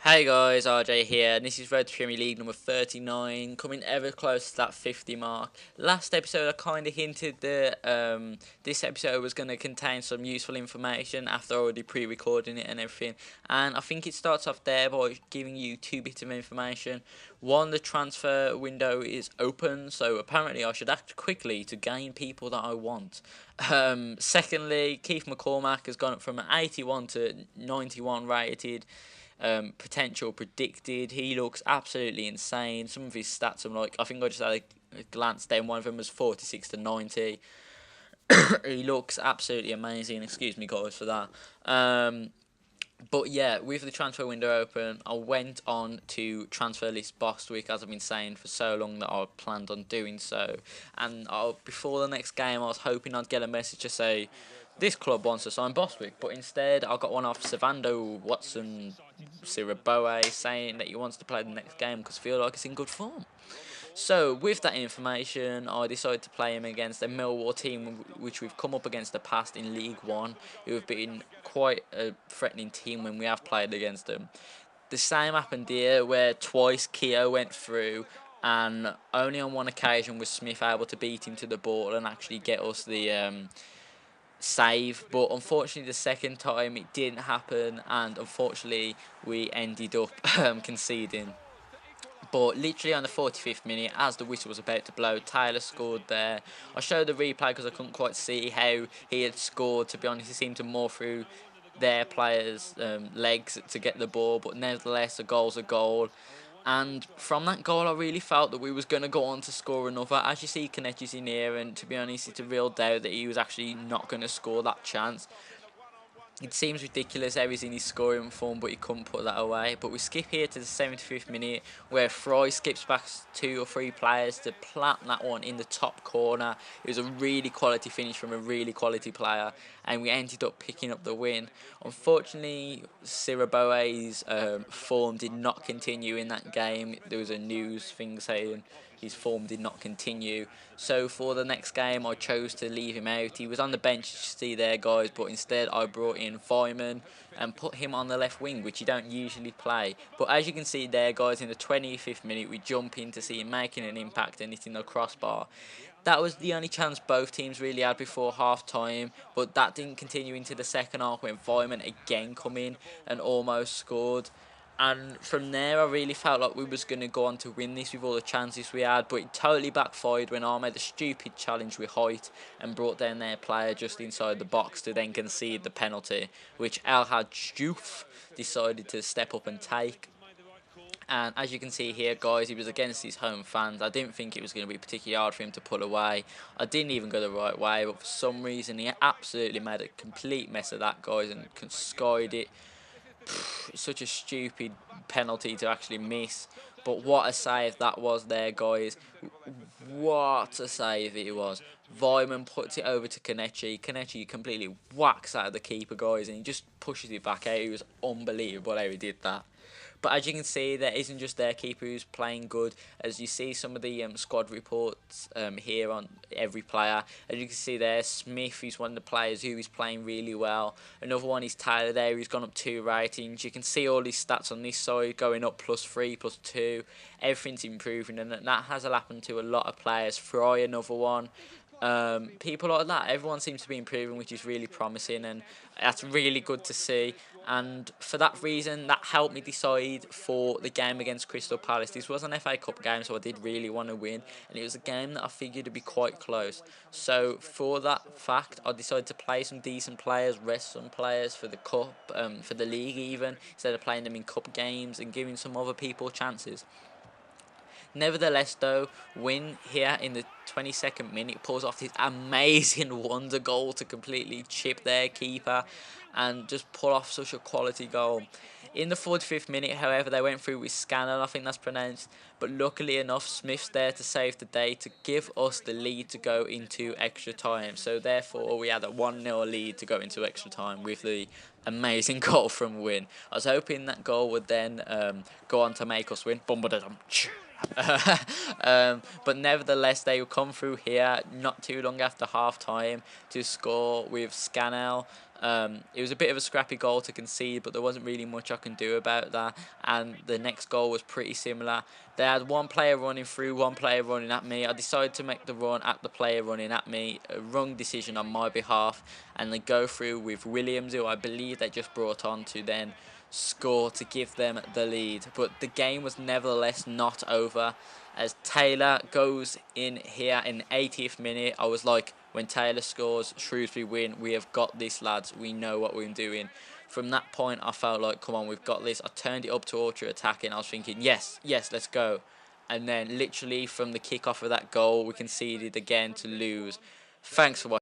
Hey guys, RJ here, and this is Road to Premier League number 39, coming ever close to that 50 mark. Last episode I kind of hinted that this episode was going to contain some useful information after already pre-recording it and everything, and I think it starts off there by giving you two bits of information. One, the transfer window is open, so apparently I should act quickly to gain people that I want. Secondly, Keith McCormack has gone up from an 81 to 91 rated. Potential predicted. He looks absolutely insane. Some of his stats, I think I just had a glance down. One of them was 46 to 90. He looks absolutely amazing. Excuse me, guys, for that. But yeah, with the transfer window open, I went on to Transfer List Bostwick, as I've been saying for so long that I planned on doing so. And before the next game, I was hoping I'd get a message to say, this club wants to sign Bostwick, but instead I got one off Savando Watson Siraboe saying that he wants to play the next game because I feel like it's in good form. So, with that information, I decided to play him against a Millwall team which we've come up against the past in League One, who have been quite a threatening team when we have played against them. The same happened here, where twice Keogh went through, and only on one occasion was Smith able to beat him to the ball and actually get us the save. But unfortunately, the second time it didn't happen, and unfortunately, we ended up conceding. But literally on the 45th minute, as the whistle was about to blow, Taylor scored there. I showed the replay because I couldn't quite see how he had scored. To be honest, he seemed to more through their players' legs to get the ball. But nevertheless, a goal's a goal. And from that goal, I really felt that we was going to go on to score another. As you see, Kanechi's in here, and to be honest, it's a real doubt that he was actually not going to score that chance. It seems ridiculous how he's in his scoring form, but he couldn't put that away. But we skip here to the 75th minute, where Fry skips back 2 or 3 players to plant that one in the top corner. It was a really quality finish from a really quality player, and we ended up picking up the win. Unfortunately, Siraboe's form did not continue in that game. There was a news thing saying his form did not continue. So for the next game, I chose to leave him out. He was on the bench, you see there, guys, but instead I brought in Vyman and put him on the left wing, which you don't usually play. But as you can see there, guys, in the 25th minute, we jump in to see him making an impact and hitting the crossbar. That was the only chance both teams really had before half-time, but that didn't continue into the second half when Vyman again come in and almost scored. And from there, I really felt like we was going to go on to win this with all the chances we had, but it totally backfired when I made a stupid challenge with height and brought down their player just inside the box to then concede the penalty, which El Hadjouf decided to step up and take. And as you can see here, guys, he was against his home fans. I didn't think it was going to be particularly hard for him to pull away. I didn't even go the right way, but for some reason he absolutely made a complete mess of that, guys, and skied it. Such a stupid penalty to actually miss, but what a save that was there, guys. What a save it was. Vyman puts it over to Kanechi completely whacks out of the keeper, guys, and he just pushes it back out. It was unbelievable how he did that. But as you can see, there isn't just their keeper who's playing good. As you see some of the squad reports here on every player. As you can see there, Smith is one of the players who is playing really well. Another one is Tyler there, who's gone up 2 ratings. You can see all his stats on this side going up +3, +2. Everything's improving, and that has happened to a lot of players. Fry, another one. People like that, everyone seems to be improving, which is really promising, and that's really good to see. And for that reason, that helped me decide for the game against Crystal Palace. This was an FA Cup game, so I did really want to win, and it was a game that I figured would be quite close. So for that fact, I decided to play some decent players, rest some players for the cup, for the league even, instead of playing them in cup games and giving some other people chances. Nevertheless, though, Win here in the 22nd minute pulls off this amazing wonder goal to completely chip their keeper and just pull off such a quality goal. In the 45th minute, however, they went through with Scannell, I think that's pronounced, but luckily enough, Smith's there to save the day to give us the lead to go into extra time. So therefore, we had a 1-0 lead to go into extra time with the amazing goal from Win. I was hoping that goal would then go on to make us win. But nevertheless, they will come through here not too long after half time to score with Scannell. It was a bit of a scrappy goal to concede, but there wasn't really much I can do about that. And the next goal was pretty similar. They had one player running through, one player running at me. I decided to make the run at the player running at me. A wrong decision on my behalf. And they go through with Williams, who I believe they just brought on to then score to give them the lead. But the game was nevertheless not over, as Taylor goes in here in the 80th minute. I was like, when Taylor scores, Shrewsbury win. We have got this, lads. We know what we're doing. From that point, I felt like, come on, we've got this. I turned it up to ultra attacking. I was thinking, yes, let's go. And then literally from the kick-off of that goal, we conceded again to lose. Thanks for watching.